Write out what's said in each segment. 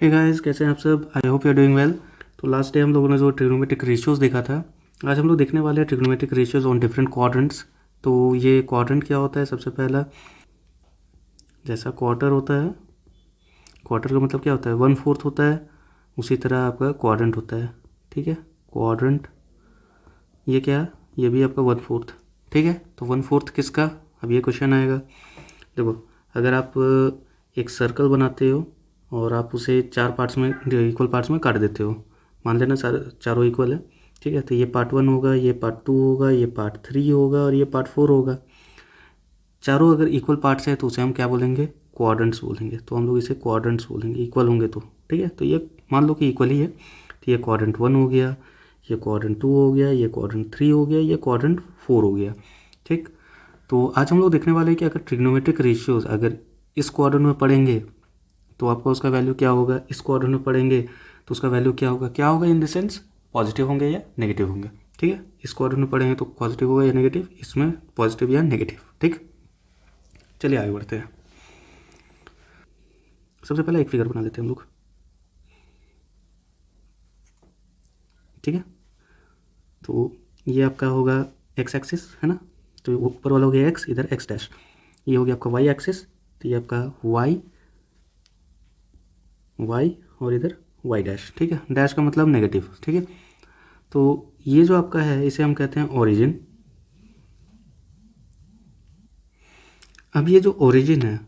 Hey guys, कैसे हैं आप सब। I hope you are doing well. तो लास्ट डे हम लोगों ने जो ट्रिग्नोमेट्रिक रेशियोज़ देखा था, आज हम लोग देखने वाले हैं trigonometric ratios on different quadrants. तो ये क्वाड्रेंट क्या होता है, सबसे पहला जैसा क्वार्टर होता है, क्वार्टर का मतलब क्या होता है, 1/4 होता है। उसी तरह आपका क्वाड्रेंट होता है, ठीक है। क्वाड्रेंट ये क्या, ये भी आपका 1/4, ठीक है। तो 1/4 किसका, अब ये क्वेश्चन आएगा। देखो, अगर आप एक सर्कल बनाते हो और आप उसे 4 पार्ट्स में, इक्वल पार्ट्स में काट देते हो, मान लेना चारों इक्वल है, ठीक है। तो ये पार्ट 1 होगा, ये पार्ट 2 होगा, ये पार्ट 3 होगा और ये पार्ट 4 होगा। चारों अगर इक्वल पार्ट्स हैं तो उसे हम क्या बोलेंगे, क्वाड्रेंट्स बोलेंगे। तो हम लोग इसे क्वाड्रेंट्स बोलेंगे, इक्वल होंगे तो, ठीक है। तो ये मान लो कि इक्वल ही है, तो ये क्वाड्रेंट 1 हो गया, ये क्वाड्रेंट 2 हो गया, ये क्वाड्रेंट 3 हो गया, ये क्वाड्रेंट 4 हो गया, ठीक। तो आज हम लोग देखने वाले हैं कि अगर ट्रिग्नोमेट्रिक रेशियोज अगर इस क्वाड्रेंट में पढ़ेंगे तो आपका उसका वैल्यू क्या होगा, इस क्वाड्रेंट में पढ़ेंगे तो उसका वैल्यू क्या होगा इन द सेंस पॉजिटिव होंगे या नेगेटिव होंगे, ठीक है। इस क्वाड्रेंट में पढ़ेंगे तो पॉजिटिव होगा या नेगेटिव, इसमें पॉजिटिव या नेगेटिव, ठीक। चलिए आगे बढ़ते हैं। सबसे पहले एक फिगर बना लेते हैं हम लोग, ठीक है। तो ये आपका होगा एक्स एक्सिस, है ना। तो ऊपर वाला हो गया एक्स, इधर एक्स डैश, ये हो गया आपका वाई एक्सिस, तो ये आपका वाई और इधर वाई डैश, ठीक है। डैश का मतलब नेगेटिव, ठीक है। तो ये जो आपका है इसे हम कहते हैं ओरिजिन। अब ये जो ओरिजिन है,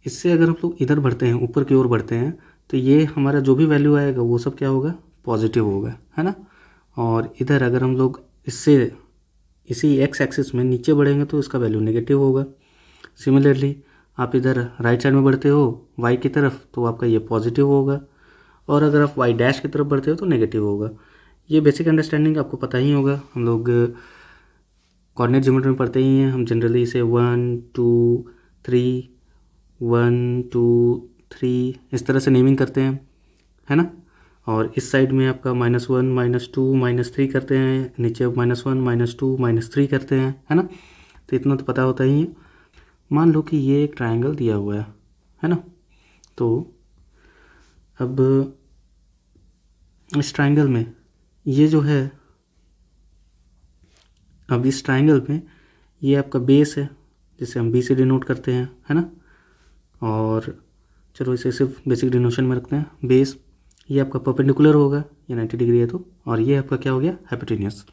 इससे अगर हम लोग इधर बढ़ते हैं, ऊपर की ओर बढ़ते हैं, तो ये हमारा जो भी वैल्यू आएगा वो सब क्या होगा, पॉजिटिव होगा, है ना। और इधर अगर हम लोग इससे इसी एक्स एक्सिस में नीचे बढ़ेंगे तो इसका वैल्यू नेगेटिव होगा। सिमिलरली आप इधर राइट साइड में बढ़ते हो वाई की तरफ तो आपका ये पॉजिटिव होगा, और अगर आप वाई डैश की तरफ बढ़ते हो तो नेगेटिव होगा। ये बेसिक अंडरस्टैंडिंग आपको पता ही होगा, हम लोग कोऑर्डिनेट ज्योमेट्री में पढ़ते ही हैं। हम जनरली इसे 1 2 3 1 2 3 इस तरह से नेमिंग करते हैं, है ना। और इस साइड में आपका -1 -2 -3 करते हैं, नीचे -1 -2 -3 करते हैं, है ना। तो इतना तो पता होता ही है। मान लो कि ये एक ट्रायंगल दिया हुआ है ना। तो अब इस ट्रायंगल में ये जो है, अब इस ट्रायंगल में ये आपका बेस है जिसे हम बी से डिनोट करते हैं, है ना। और चलो इसे सिर्फ बेसिक डिनोशन में रखते हैं, बेस। ये आपका परपेंडिकुलर होगा, ये 90 डिग्री है तो, और ये आपका क्या हो गया, हाइपोटेन्यूस।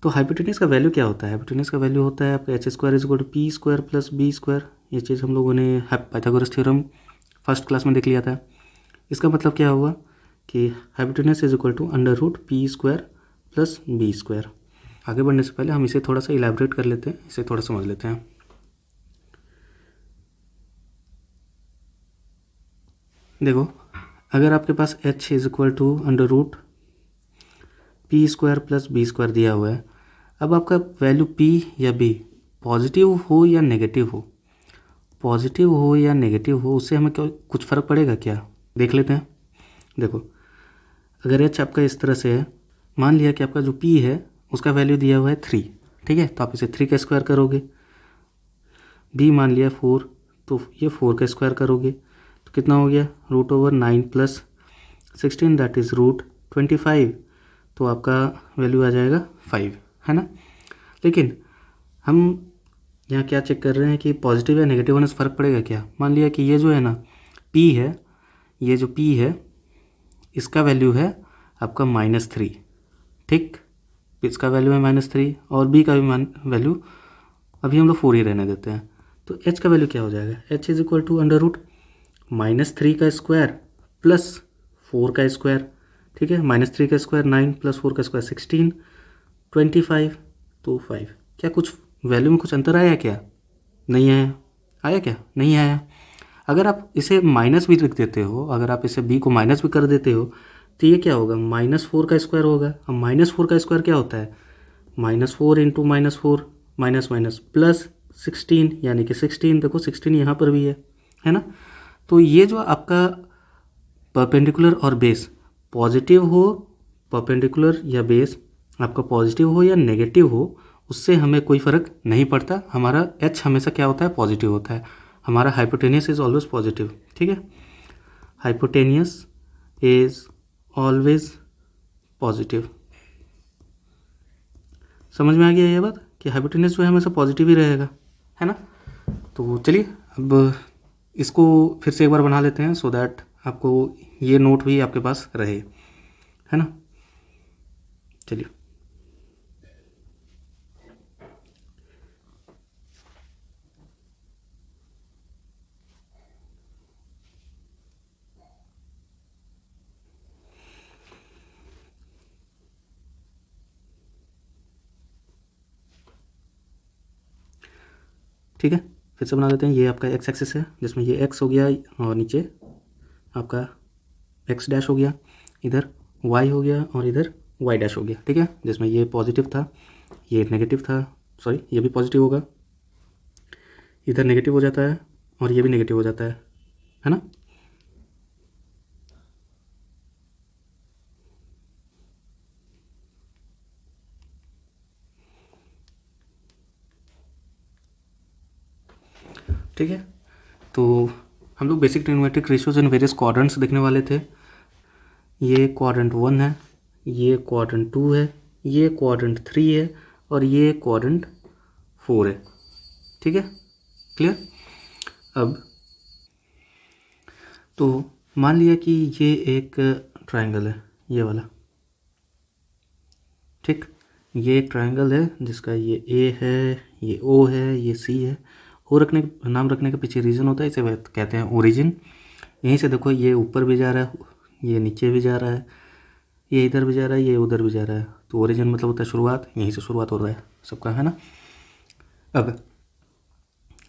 तो हाइपोटेन्यूस का वैल्यू क्या होता है, हाइपोटेन्यूस का वैल्यू होता है आपका h² = p² + b²। ये चीज़ हम लोगों ने पाइथागोरस थ्योरम फर्स्ट क्लास में देख लिया था। इसका मतलब क्या हुआ कि हाइपोटेन्यूस = √p² + b²। आगे बढ़ने से पहले हम इसे थोड़ा सा इलैबोरेट कर लेते हैं, इसे थोड़ा समझ लेते हैं। देखो, अगर आपके पास h = √p² + b² दिया हुआ है, अब आपका वैल्यू p या b पॉजिटिव हो या नेगेटिव हो, पॉजिटिव हो या नेगेटिव हो, उससे हमें क्या कुछ फ़र्क पड़ेगा क्या, देख लेते हैं। देखो, अगर h आपका इस तरह से है, मान लिया कि आपका जो p है उसका वैल्यू दिया हुआ है 3, ठीक है। तो आप इसे 3 का स्क्वायर करोगे। b मान लिया 4, तो ये 4 का स्क्वायर करोगे तो कितना हो गया, √9 + 16 दैट इज़ √25। तो आपका वैल्यू आ जाएगा 5, है ना। लेकिन हम यहाँ क्या चेक कर रहे हैं कि पॉजिटिव या नेगेटिव होने से फ़र्क पड़ेगा क्या। मान लिया कि ये जो है ना p है, ये जो p है इसका वैल्यू है आपका -3, ठीक। इसका वैल्यू है -3 और b का भी वैल्यू अभी हम लोग 4 ही रहने देते हैं। तो h का वैल्यू क्या हो जाएगा, h = √-3 का स्क्वायर + 4 का स्क्वायर, ठीक है। -3 का स्क्वायर 9 + 4 का स्क्वायर 16 25, तो 5। क्या कुछ वैल्यू में कुछ अंतर आया क्या, नहीं आया, आया क्या, नहीं आया। अगर आप इसे माइनस भी लिख देते हो, अगर आप इसे b को माइनस भी कर देते हो तो ये क्या होगा, -4 का स्क्वायर होगा। अब -4 का स्क्वायर क्या होता है, -4 × -4 माइनस प्लस 16, यानी कि 16, देखो 16 यहाँ पर भी है ना। तो ये जो आपका परपेंडिकुलर और बेस पॉजिटिव हो, परपेंडिकुलर या बेस आपका पॉजिटिव हो या नेगेटिव हो, उससे हमें कोई फ़र्क नहीं पड़ता। हमारा h हमेशा क्या होता है, पॉजिटिव होता है। हमारा हाइपोटेनियस इज़ ऑलवेज पॉजिटिव, ठीक है। Hypotenuse is always positive. समझ में आ गया ये बात कि हाइपोटेन्यूज जो है हमेशा पॉजिटिव ही रहेगा, है ना। तो चलिए अब इसको फिर से एक बार बना लेते हैं सो दैट आपको ये नोट भी आपके पास रहे, है ना। चलिए ठीक है, फिर से बना लेते हैं। ये आपका एक्स एक्सिस है जिसमें ये एक्स हो गया और नीचे आपका एक्स डैश हो गया, इधर वाई हो गया और इधर वाई डैश हो गया, ठीक है। जिसमें ये पॉजिटिव था, ये नेगेटिव था, सॉरी ये भी पॉजिटिव होगा, इधर नेगेटिव हो जाता है और ये भी नेगेटिव हो जाता है ना। ठीक है, तो हम लोग basic trigonometric ratios and various quadrants देखने वाले थे। ये क्वाड्रेंट 1 है, ये क्वाड्रेंट 2 है, ये क्वाड्रेंट 3 है और ये क्वाड्रेंट 4 है, ठीक है, क्लियर। अब तो मान लिया कि ये एक ट्रायंगल है, ये वाला, ठीक। ये एक ट्रायंगल है जिसका ये ए है, ये ओ है, ये सी है। ओ नाम रखने के पीछे रीज़न होता है, इसे कहते हैं ओरिजिन। यहीं से देखो ये ऊपर भी जा रहा है, ये नीचे भी जा रहा है, ये इधर भी जा रहा है, ये उधर भी जा रहा है। तो ओरिजिन मतलब होता है शुरुआत, यहीं से शुरुआत हो रहा है सबका, है ना। अब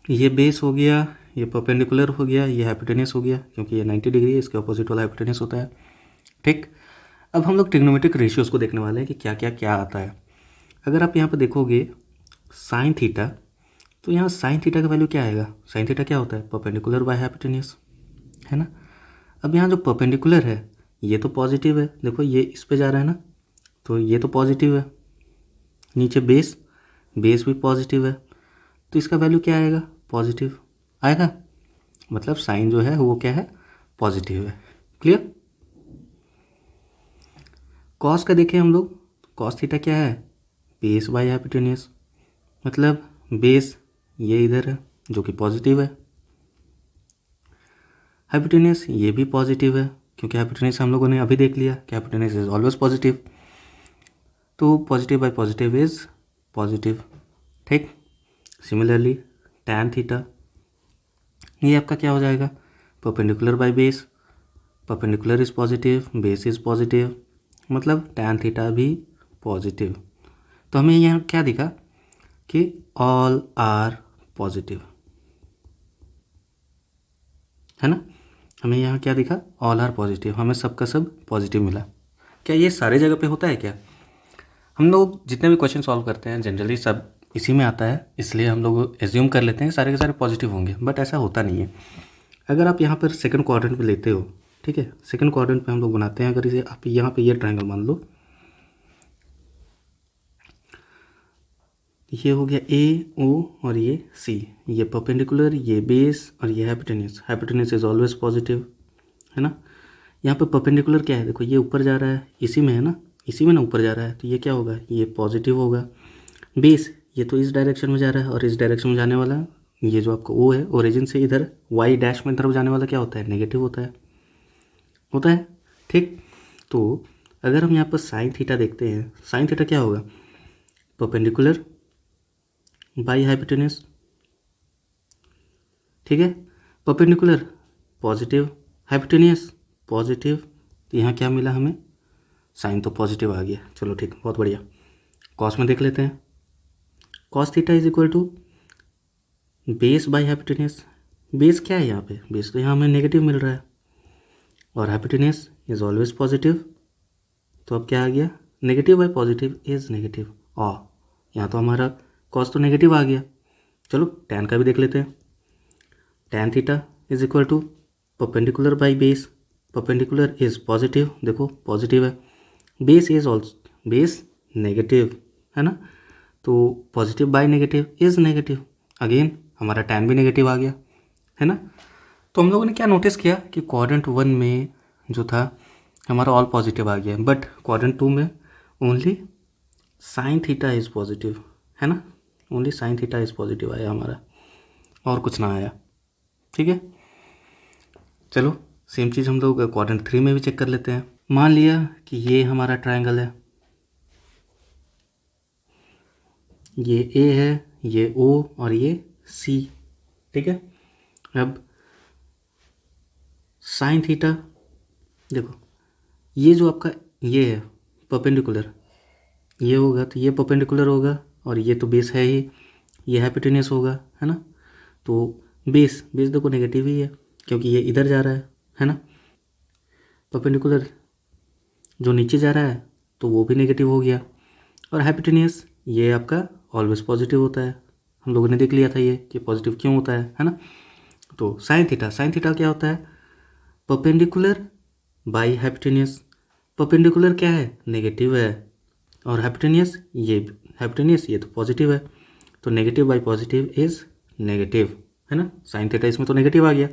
ये बेस हो गया, ये परपेंडिकुलर हो गया, ये हाइपोटेन्यूस हो गया क्योंकि ये 90 डिग्री है, इसके अपोजिट वाला हाइपोटेन्यूस होता है, ठीक। अब हम लोग ट्रिग्नोमेट्रिक रेशियोज़ को देखने वाले हैं कि क्या क्या क्या आता है। अगर आप यहाँ पर देखोगे साइन थीटा, तो यहाँ साइन थीटा का वैल्यू क्या आएगा। साइन थीटा क्या होता है, परपेंडिकुलर बाय हाइपोटेन्यूस, है ना। अब यहाँ जो परपेंडिकुलर है ये तो पॉजिटिव है, देखो ये इस पे जा रहा है ना, तो ये तो पॉजिटिव है। नीचे बेस, बेस भी पॉजिटिव है, तो इसका वैल्यू क्या आएगा, पॉजिटिव आएगा। मतलब साइन जो है वो क्या है, पॉजिटिव है, क्लियर। कॉस का देखें हम लोग, कॉस थीटा क्या है, बेस बाय हाइपोटेन्यूस, मतलब बेस ये इधर है जो कि पॉजिटिव है, हाइपोटेन्यूस ये भी पॉजिटिव है क्योंकि हाइपोटेन्यूस हम लोगों ने अभी देख लिया कि हाइपोटेन्यूस इज ऑलवेज पॉजिटिव। तो positive bye positive is positive, ठीक। सिमिलरली टैन थीटा, ये आपका क्या हो जाएगा, perpendicular by base, perpendicular is positive, base is positive, मतलब टैन थीटा भी पॉजिटिव। तो हमें यहाँ क्या दिखा कि ऑल आर पॉजिटिव, है ना। हमें यहाँ क्या दिखा, ऑल आर पॉजिटिव, हमें सबका सब पॉजिटिव मिला। क्या ये सारे जगह पे होता है क्या। हम लोग जितने भी क्वेश्चन सॉल्व करते हैं जनरली सब इसी में आता है, इसलिए हम लोग एज्यूम कर लेते हैं सारे के सारे पॉजिटिव होंगे, बट ऐसा होता नहीं है। अगर आप यहाँ पर सेकंड क्वाड्रेंट पे लेते हो, ठीक है, सेकंड क्वाड्रेंट पे हम लोग बनाते हैं। अगर इसे आप यहाँ पे ये ट्रायंगल मान लो, ये हो गया ए ओ और ये सी, ये परपेंडिकुलर, ये बेस और ये hypotenuse. Hypotenuse is always positive, है ना। यहाँ पे परपेंडिकुलर क्या है, देखो ये ऊपर जा रहा है, इसी में है ना, इसी में ना ऊपर जा रहा है, तो ये क्या होगा, ये पॉजिटिव होगा। बेस ये तो इस डायरेक्शन में जा रहा है और इस डायरेक्शन में जाने वाला ये जो आपका ओ है, ओरिजिन से इधर वाई डैश में तरफ जाने वाला क्या होता है, नेगेटिव होता है, ठीक। तो अगर हम यहाँ पर साइन थीटा देखते हैं, साइन थीटा क्या होगा, परपेंडिकुलर बाई हाइपोटेन्यूस, ठीक है। परपेंडिकुलर पॉजिटिव, हाइपोटेन्यूस पॉजिटिव, तो यहाँ क्या मिला हमें, साइन तो पॉजिटिव आ गया। चलो ठीक, बहुत बढ़िया। कॉस में देख लेते हैं, cos theta is equal to base by hypotenuse. Base क्या है यहाँ पे, बेस तो यहाँ हमें नेगेटिव मिल रहा है और हाइपोटेन्यूस इज ऑलवेज पॉजिटिव, तो अब क्या आ गया, negative by positive is negative, और यहाँ तो हमारा कॉस तो नेगेटिव आ गया। चलो टैन का भी देख लेते हैं, tan theta is equal to perpendicular by base, perpendicular is positive, देखो पॉजिटिव है, base is also base negative, है ना। तो positive by negative is negative, again हमारा टैन भी नेगेटिव आ गया, है ना। तो हम लोगों ने क्या नोटिस किया कि क्वाड्रेंट 1 में जो था हमारा ऑल पॉजिटिव आ गया, बट क्वाड्रेंट 2 में only sine theta is positive, है ना, only sine theta is positive आया हमारा, और कुछ ना आया। ठीक है, चलो सेम चीज़ हम लोग क्वाड्रेंट 3 में भी चेक कर लेते हैं। मान लिया कि ये हमारा ट्रायंगल है, ये ए है, ये ओ और ये सी। ठीक है, अब साइन थीटा, देखो ये जो आपका ये है परपेंडिकुलर, ये होगा तो ये परपेंडिकुलर होगा, और ये तो बेस है ही, ये हाइपोटेन्यूस होगा, है ना। तो बेस देखो नेगेटिव ही है, क्योंकि ये इधर जा रहा है ना। परपेंडिकुलर जो नीचे जा रहा है तो वो भी नेगेटिव हो गया, और हाइपोटेन्यूस ये आपका ऑलवेज पॉजिटिव होता है, हम लोगों ने देख लिया था ये कि पॉजिटिव क्यों होता है ना। तो साइन थीटा क्या होता है, परपेंडिकुलर बाई हाइपोटेन्यूस। परपेंडिकुलर क्या है, नेगेटिव है, और हाइपोटेन्यूस ये तो पॉजिटिव है, तो negative by positive is negative, है ना। साइन थीटा इसमें तो नेगेटिव आ गया।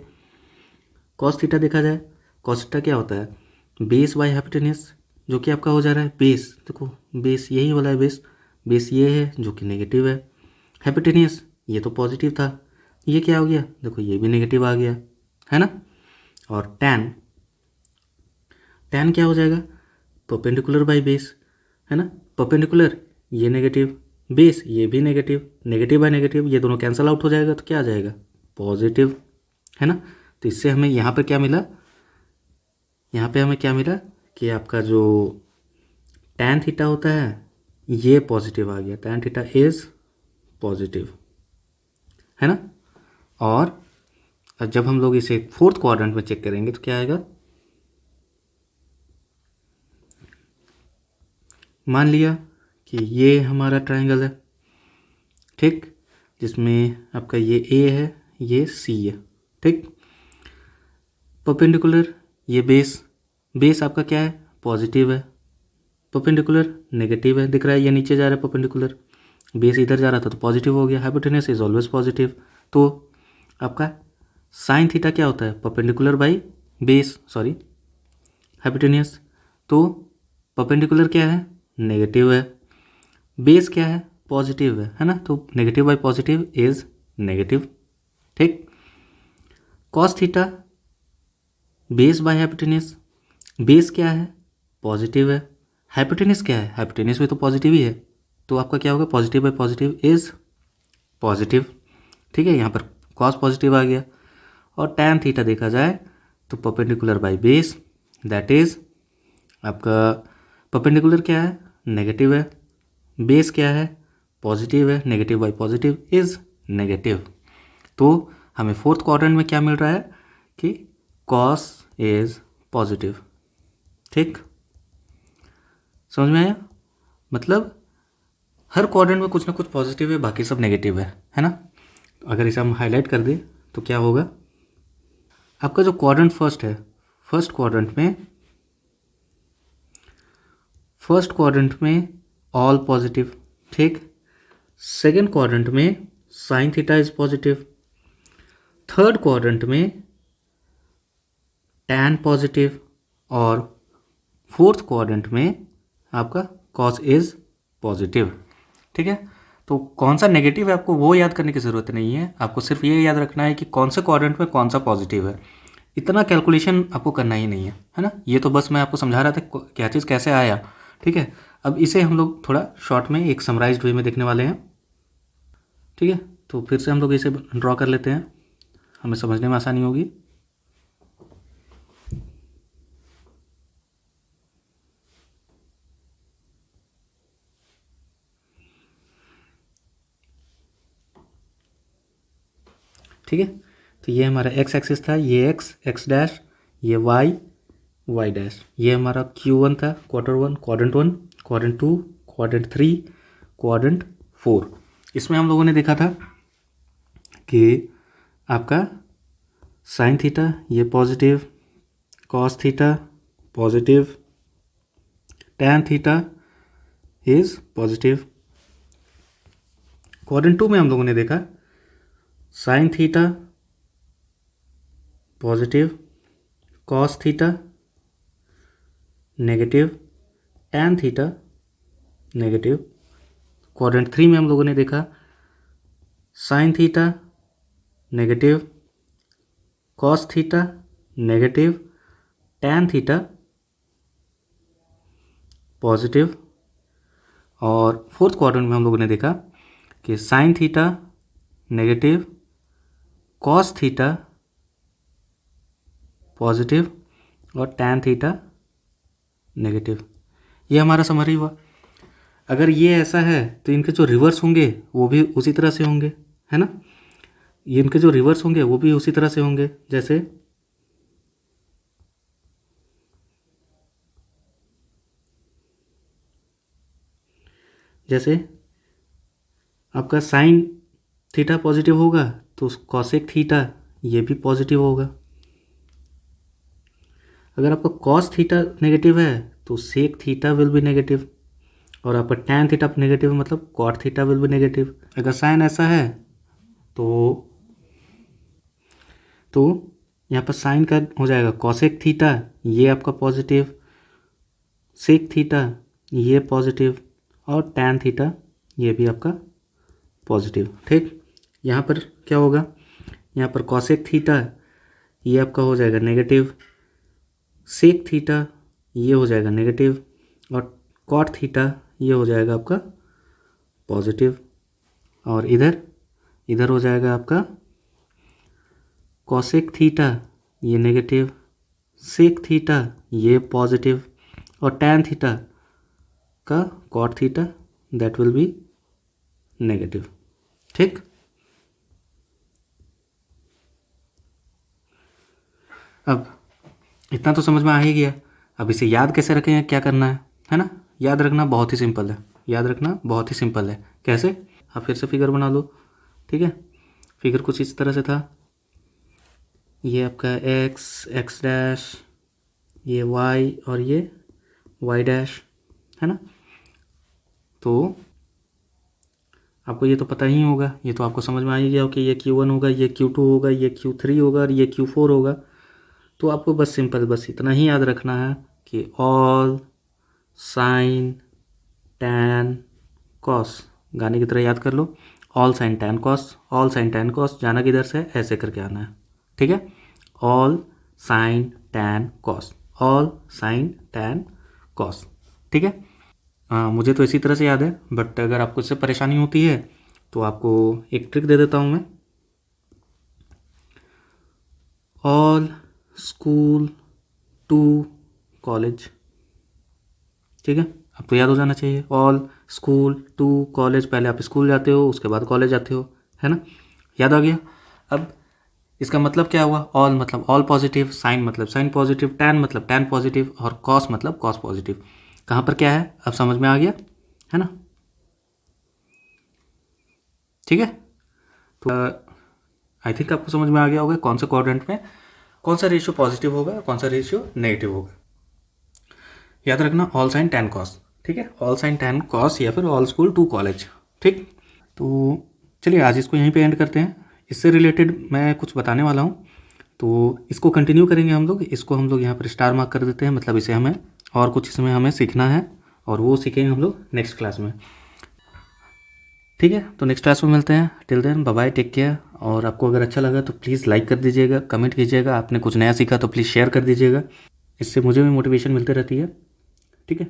कॉस थीटा देखा जाए, कॉस थीटा क्या होता है, बेस बाई हाइपोटेन्यूस, जो कि आपका हो जा रहा है बेस, देखो बेस यही वाला है, बेस ये है जो कि नेगेटिव है। हाइपोटेन्यूस ये तो पॉजिटिव था, ये क्या हो गया, देखो ये भी नेगेटिव आ गया, है ना। और टैन क्या हो जाएगा, परपेंडिकुलर बाई बेस, है ना। परपेंडिकुलर ये नेगेटिव, बेस ये भी नेगेटिव, नेगेटिव बाई नेगेटिव ये दोनों कैंसल आउट हो जाएगा, तो क्या आ जाएगा, पॉजिटिव, है ना। तो इससे हमें यहाँ पर क्या मिला, यहाँ पे हमें क्या मिला कि आपका जो टैन थीटा होता है ये पॉजिटिव आ गया, टैन थीटा इज पॉजिटिव, है ना। और जब हम लोग इसे फोर्थ क्वाड्रेंट में चेक करेंगे तो क्या आएगा, मान लिया कि ये हमारा ट्रायंगल है, ठीक, जिसमें आपका ये ए है, ये सी है, ठीक। परपेंडिकुलर ये बेस आपका क्या है, पॉजिटिव है, परपेंडिकुलर नेगेटिव है, दिख रहा है ये नीचे जा रहा है परपेंडिकुलर, बेस इधर जा रहा था तो पॉजिटिव हो गया, हाइपोटेन्यूस इज ऑलवेज पॉजिटिव। तो आपका साइन थीटा क्या होता है, perpendicular by base, sorry hypotenuse, तो परपेंडिकुलर क्या है, नेगेटिव है, बेस क्या है, पॉजिटिव है ना, तो negative by positive is negative, ठीक। Cos theta base by hypotenuse, base क्या है, पॉजिटिव है, हाइपोटेन्यूस क्या है, हाइपोटेन्यूस भी तो पॉजिटिव ही है, तो आपका क्या होगा, positive by positive is positive, ठीक है। यहाँ पर कॉस पॉजिटिव आ गया। और टैन थीटा देखा जाए तो perpendicular by base, that is आपका परपेंडिकुलर क्या है, नेगेटिव है, बेस क्या है, पॉजिटिव है, negative by positive is negative. तो हमें फोर्थ क्वाड्रेंट में क्या मिल रहा है कि कॉस इज पॉजिटिव, ठीक, समझ में आया। मतलब हर क्वाड्रेंट में कुछ ना कुछ पॉजिटिव है, बाकी सब नेगेटिव है ना। अगर इसे हम हाईलाइट कर दें तो क्या होगा, आपका जो क्वाड्रेंट फर्स्ट है, फर्स्ट क्वाड्रेंट में ऑल पॉजिटिव, ठीक। सेकेंड क्वाड्रेंट में sine theta is positive, third quadrant में टैन पॉजिटिव, और फोर्थ क्वाड्रेंट में आपका कॉस इज पॉजिटिव, ठीक है। तो कौन सा नेगेटिव है आपको वो याद करने की ज़रूरत नहीं है, आपको सिर्फ ये याद रखना है कि कौन से क्वाड्रेंट में कौन सा पॉजिटिव है, इतना कैलकुलेशन आपको करना ही नहीं है ना। ये तो बस मैं आपको समझा रहा था क्या चीज़ कैसे आया, ठीक है। अब इसे हम लोग थोड़ा शॉर्ट में एक समराइज्ड वे में देखने वाले हैं, ठीक है। तो फिर से हम लोग इसे ड्रॉ कर लेते हैं, हमें समझने में आसानी होगी। ठीक है, तो ये हमारा एक्स एक्सिस था, ये एक्स डैश, ये वाई डैश, ये हमारा Q1 था, क्वाड्रेंट 1, क्वाड्रेंट 2, क्वाड्रेंट 3, क्वाड्रेंट 4। इसमें हम लोगों ने देखा था कि आपका साइन थीटा ये positive, cos theta positive, tan theta is positive. Quadrant 2 में हम लोगों ने देखा sine theta positive, cos theta negative, tan theta negative. Quadrant 3 में हम लोगों ने देखा sin theta negative, cos theta negative, tan theta positive. और फोर्थ क्वाड्रेंट में हम लोगों ने देखा कि sin theta negative, cos theta positive और tan थीटा नेगेटिव। ये हमारा समरी हुआ। अगर ये ऐसा है तो इनके जो रिवर्स होंगे वो भी उसी तरह से होंगे, है ना। ये इनके जो रिवर्स होंगे वो भी उसी तरह से होंगे। जैसे आपका साइन थीटा पॉजिटिव होगा तो कॉसेक थीटा ये भी पॉजिटिव होगा। अगर आपका कॉस थीटा नेगेटिव है तो sec theta will be negative, और आपका टैन थीटा नेगेटिव मतलब cot theta will be negative. अगर साइन ऐसा है तो यहाँ पर साइन का हो जाएगा कॉसेक थीटा ये आपका पॉजिटिव, सेक थीटा ये पॉजिटिव और टैन थीटा ये भी आपका पॉजिटिव। ठीक, यहाँ पर क्या होगा, यहाँ पर कॉसेक थीटा ये आपका हो जाएगा नेगेटिव, सेक थीटा ये हो जाएगा नेगेटिव और कॉट थीटा ये हो जाएगा आपका पॉजिटिव। और इधर हो जाएगा आपका कॉसेक थीटा ये नेगेटिव, सेक थीटा ये पॉजिटिव और टैन थीटा का cot theta that will be negative. ठीक, अब इतना तो समझ में आ ही गया। अब इसे याद कैसे रखें, क्या करना है ना। याद रखना बहुत ही सिंपल है, कैसे, आप फिर से फिगर बना लो। ठीक है, फिगर कुछ इस तरह से था, ये आपका एक्स डैश, ये वाई और ये वाई डैश, है ना। तो आपको ये तो पता ही होगा, ये तो आपको समझ में आ ही गया हो कि ये Q1 होगा, ये Q2 होगा, ये Q3 होगा और ये Q4 होगा। तो आपको बस सिंपल बस इतना ही याद रखना है कि ऑल साइन टैन कॉस, गाने की तरह याद कर लो, all sine tan cos, all sine tan cos, जाना किधर से ऐसे करके आना है। ठीक है, all sine tan cos, all sine tan cos. ठीक है, मुझे तो इसी तरह से याद है, बट अगर आपको इससे परेशानी होती है तो आपको एक ट्रिक दे देता हूँ मैं। ऑल स्कूल टू कॉलेज, ठीक है, आपको याद हो जाना चाहिए। ऑल स्कूल टू कॉलेज, पहले आप स्कूल जाते हो उसके बाद कॉलेज जाते हो, है ना, याद आ गया। अब इसका मतलब क्या हुआ, ऑल मतलब ऑल पॉजिटिव, साइन मतलब साइन पॉजिटिव, टैन मतलब टैन पॉजिटिव और कॉस मतलब कॉस पॉजिटिव। कहाँ पर क्या है अब समझ में आ गया, है ना। ठीक है, तो आई थिंक आपको समझ में आ गया होगा कौन सा क्वाड्रेंट में कौन सा रेशियो पॉजिटिव होगा, कौन सा रेशियो नेगेटिव होगा। याद रखना ऑल साइन टैन कॉस, ठीक है, ऑल साइन टैन कॉस या फिर ऑल स्कूल टू कॉलेज। ठीक, तो चलिए आज इसको यहीं पे एंड करते हैं। इससे रिलेटेड मैं कुछ बताने वाला हूँ, तो इसको कंटिन्यू करेंगे हम लोग। इसको हम लोग यहाँ पर स्टार मार्क कर देते हैं, मतलब इसे हमें और कुछ इसमें हमें सीखना है और वो सीखेंगे हम लोग नेक्स्ट क्लास में। ठीक है, तो नेक्स्ट क्लास में मिलते हैं। Till then bye bye, take care. और आपको अगर अच्छा लगा तो प्लीज़ लाइक कर दीजिएगा, कमेंट कीजिएगा, आपने कुछ नया सीखा तो प्लीज़ शेयर कर दीजिएगा, इससे मुझे भी मोटिवेशन मिलती रहती है। ठीक है।